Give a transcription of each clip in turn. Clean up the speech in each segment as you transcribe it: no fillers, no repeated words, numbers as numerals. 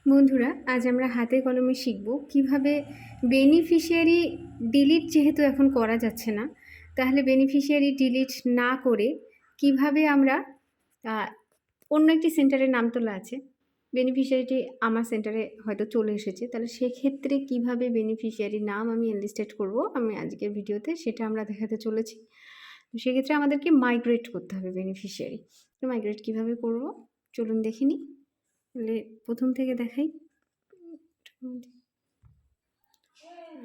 বন্ধুরা, আজ আমরা হাতে কলমে শিখব কিভাবে বেনিফিশিয়ারি ডিলিট যেহেতু এখন করা যাচ্ছে না, তাহলে বেনিফিশিয়ারি ডিলিট না করে কিভাবে আমরা অন্য একটি সেন্টারের নাম তোলা আছে, বেনিফিশিয়ারিটি আমার সেন্টারে হয়তো চলে এসেছে, তাহলে সেক্ষেত্রে কিভাবে বেনিফিশিয়ারির নাম আমি এনলিস্টেড করব আমি আজকের ভিডিওতে সেটা আমরা দেখাতে চলেছি। তো সেক্ষেত্রে আমাদেরকে মাইগ্রেট করতে হবে বেনিফিশিয়ারি। তো মাইগ্রেট কীভাবে করব চলুন দেখে নিই। তাহলে প্রথম থেকে দেখাই।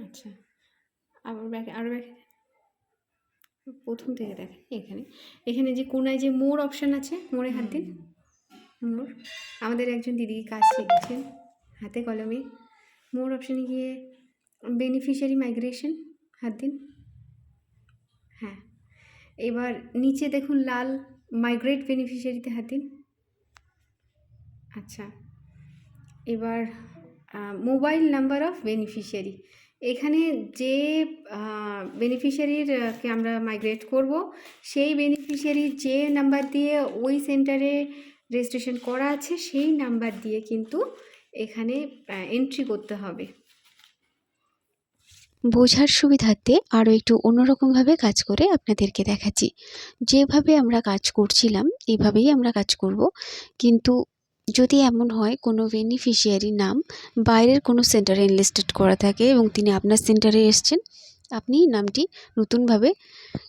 আচ্ছা, আরও প্রথম থেকে দেখাই। এখানে যে কোনায় যে মোর অপশান আছে, মোড়ে হাত দিন। মোর, আমাদের একজন দিদি কাজ শিখছেন হাতে কলমে। মোর অপশানে গিয়ে বেনিফিশিয়ারি মাইগ্রেশন হাত দিন। হ্যাঁ, এবার নিচে দেখুন লাল মাইগ্রেট বেনিফিশিয়ারিতে হাত দিন। আচ্ছা, এবার মোবাইল নাম্বার অফ বেনিফিশিয়ারি, এখানে যে বেনিফিশিয়ারিরকে আমরা মাইগ্রেট করব সেই বেনিফিশিয়ারির যে নাম্বার দিয়ে ওই সেন্টারে রেজিস্ট্রেশন করা আছে সেই নাম্বার দিয়ে কিন্তু এখানে এন্ট্রি করতে হবে। বোঝার সুবিধার্থে আরও একটু অন্যরকমভাবে কাজ করে আপনাদেরকে দেখাচ্ছি। যেভাবে আমরা কাজ করছিলাম এইভাবেই আমরা কাজ করব, কিন্তু যদি এমন হয় কোনো বেনিফিশিয়ারি নাম বাইরের কোনো সেন্টারে এনলিস্টেড করা থাকে এবং তিনি আপনার সেন্টারে এসছেন, আপনি নামটি নতুনভাবে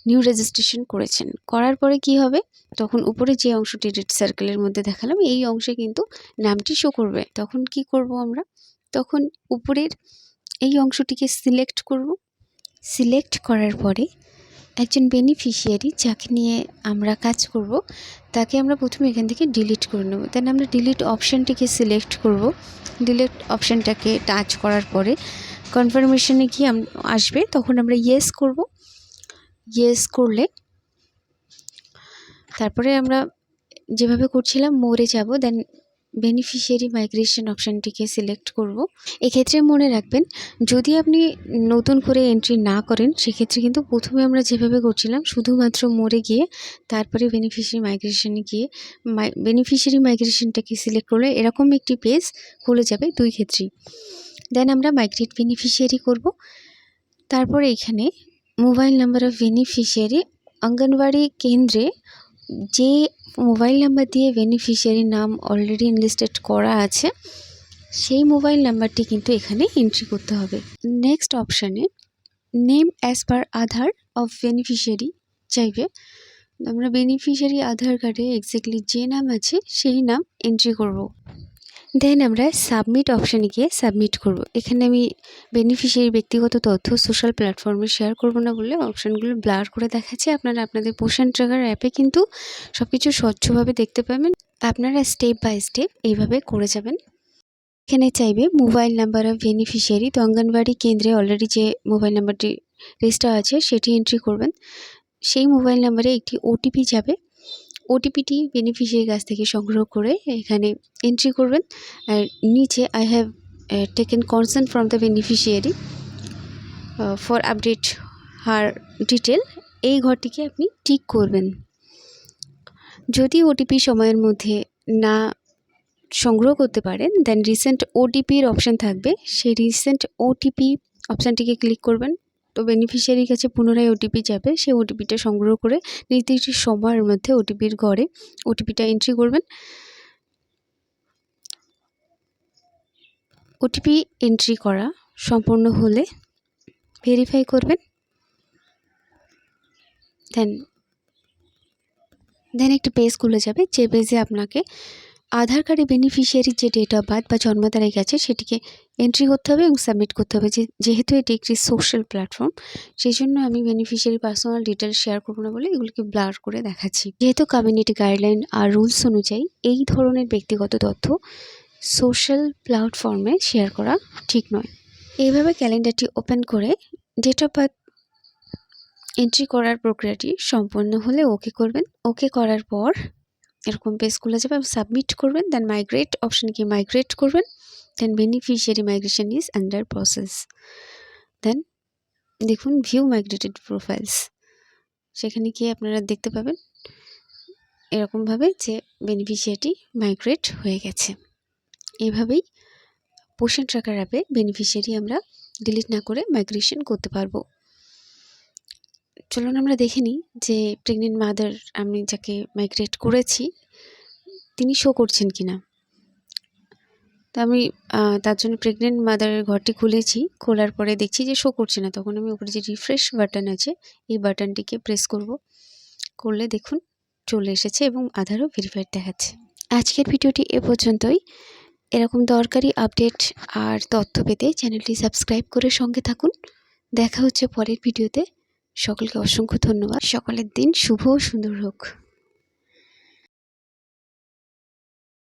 নিউ রেজিস্ট্রেশন করেছেন, করার পরে কি হবে, তখন উপরে যে অংশটি রেড সার্কেলের মধ্যে দেখালাম এই অংশে কিন্তু নামটি শো করবে। তখন কি করব আমরা, তখন উপরের এই অংশটিকে সিলেক্ট করব। সিলেক্ট করার পরে একজন বেনিফিশিয়ারি যাকে নিয়ে আমরা কাজ করব তাকে আমরা প্রথমে এখান থেকে ডিলিট করে নেব। দেন আমরা ডিলিট অপশানটিকে সিলেক্ট করব। ডিলিট অপশানটাকে টাচ করার পরে কনফার্মেশনে গিয়ে আসবে, তখন আমরা ইয়েস করব। ইয়েস করলে তারপরে আমরা যেভাবে করছিলাম মোরে যাব, দেন বেনিফিশিয়ারি মাইগ্রেশন অপশানটিকে সিলেক্ট করব। এক্ষেত্রে মনে রাখবেন, যদি আপনি নতুন করে এন্ট্রি না করেন সেক্ষেত্রে কিন্তু প্রথমে আমরা যেভাবে করছিলাম শুধুমাত্র মোরে গিয়ে তারপরে বেনিফিশিয়ারি মাইগ্রেশনে গিয়ে বেনিফিশিয়ারি মাইগ্রেশনটাকে সিলেক্ট করলে এরকম একটি পেজ খুলে যাবে দুই ক্ষেত্রেই। দেন আমরা মাইগ্রেট বেনিফিশিয়ারি করব। তারপরে এখানে mobile number of beneficiary, anganwadi কেন্দ্রে যে মোবাইল নাম্বার দিয়ে বেনিফিশিয়ারির নাম অলরেডি এনলিস্টেড করা আছে সেই মোবাইল নাম্বারটি কিন্তু এখানে এন্ট্রি করতে হবে। নেক্সট অপশানে name as per Aadhaar of beneficiary চাইবে। আমরা বেনিফিশিয়ারি আধার কার্ডে এক্স্যাক্টলি যে নাম আছে সেই নাম এন্ট্রি করব। দেন আমরা সাবমিট অপশানে গিয়ে সাবমিট করব। এখানে আমি বেনিফিশিয়ারি ব্যক্তিগত তথ্য সোশ্যাল প্ল্যাটফর্মে শেয়ার করব না বলে অপশানগুলো ব্লার করে দেখাচ্ছি। আপনারা আপনাদের পোষণ ট্র্যাকার অ্যাপে কিন্তু সব কিছু স্বচ্ছভাবে দেখতে পাবেন। আপনারা স্টেপ বাই স্টেপ এইভাবে করে যাবেন। এখানে চাইবে মোবাইল নাম্বার অফ বেনিফিশিয়ারি, তো অঙ্গনওয়াড়ি কেন্দ্রে অলরেডি যে মোবাইল নাম্বারটি রেজিস্টার আছে সেটি এন্ট্রি করবেন। সেই মোবাইল নাম্বারে একটি ওটিপি যাবে। ওটিপিটি বেনিফিশিয়ারির কাছ থেকে সংগ্রহ করে এখানে এন্ট্রি করবেন। আর নিচে I have taken consent from the beneficiary for update her detail, এই ঘরটিকে আপনি টিক করবেন। যদি ওটিপি সময়ের মধ্যে না সংগ্রহ করতে পারেন দেন রিসেন্ট ওটিপির অপশান থাকবে, সেই রিসেন্ট ওটিপি অপশানটিকে ক্লিক করবেন। তো বেনিফিশিয়ারির কাছে পুনরায় ওটিপি যাবে, সেই ওটিপিটা সংগ্রহ করে নির্দিষ্ট সময়ের মধ্যে ওটিপির ঘরে ওটিপিটা এন্ট্রি করবেন। ওটিপি এন্ট্রি করা সম্পূর্ণ হলে ভেরিফাই করবেন। দেন একটি পেজ খুলে যাবে, যে পেজে আপনাকে আধার কার্ডে বেনিফিশিয়ারির যে ডেট অফ বার্থ বা জন্ম তারিখ আছে সেটিকে এন্ট্রি করতে হবে এবং সাবমিট করতে হবে। যেহেতু এটি একটি সোশ্যাল প্ল্যাটফর্ম সেই জন্য আমি বেনিফিশিয়ারি পার্সোনাল ডিটেলস শেয়ার করবো না বলে এগুলিকে ব্লার করে দেখাচ্ছি। যেহেতু কমিউনিটি গাইডলাইন আর রুলস অনুযায়ী এই ধরনের ব্যক্তিগত তথ্য সোশ্যাল প্ল্যাটফর্মে শেয়ার করা ঠিক নয়। এইভাবে ক্যালেন্ডারটি ওপেন করে ডেট অফ বার্থ এন্ট্রি করার প্রক্রিয়াটি সম্পন্ন হলে ওকে করবেন। ওকে করার পর এরকম পেজ খুলে যাবে, সাবমিট করবেন। দেন মাইগ্রেট অপশানে গিয়ে মাইগ্রেট করবেন। Then beneficiary migration is under process. Then দেখুন ভিউ মাইগ্রেটেড প্রোফাইলস, সেখানে গিয়ে আপনারা দেখতে পাবেন এরকমভাবে যে বেনিফিশিয়ারিটি মাইগ্রেট হয়ে গেছে। এভাবেই পোষণ ট্র্যাকার অ্যাপে বেনিফিশিয়ারি আমরা ডিলিট না করে মাইগ্রেশন করতে পারবো। চলুন আমরা দেখে নিই যে প্রেগনেন্ট মাদার আমি যাকে মাইগ্রেট করেছি তিনি শো করছেন কিনা। তো আমি তার জন্য প্রেগনেন্ট মাদারের ঘরটি খুলেছি, খোলার পরে দেখছি যে শো করছে না। তখন আমি উপরে যে রিফ্রেশ বাটন আছে এই বাটনটিকে প্রেস করলে দেখুন চলে এসেছে এবং আধারও ভেরিফাইড দেখাচ্ছে। আজকের ভিডিওটি এ পর্যন্তই। এরকম দরকারি আপডেট আর তথ্য পেতে চ্যানেলটি সাবস্ক্রাইব করে সঙ্গে থাকুন। দেখা হচ্ছে পরের ভিডিওতে। সকলকে অসংখ্য ধন্যবাদ। সকলের দিন শুভ ও সুন্দর হোক।